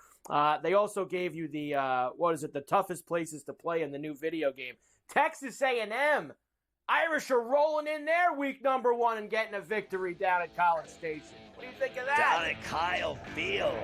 They also gave you the toughest places to play in the new video game. Texas A&M. Irish are rolling in there week number 1 and getting a victory down at College Station. What do you think of that? Down at Kyle Field.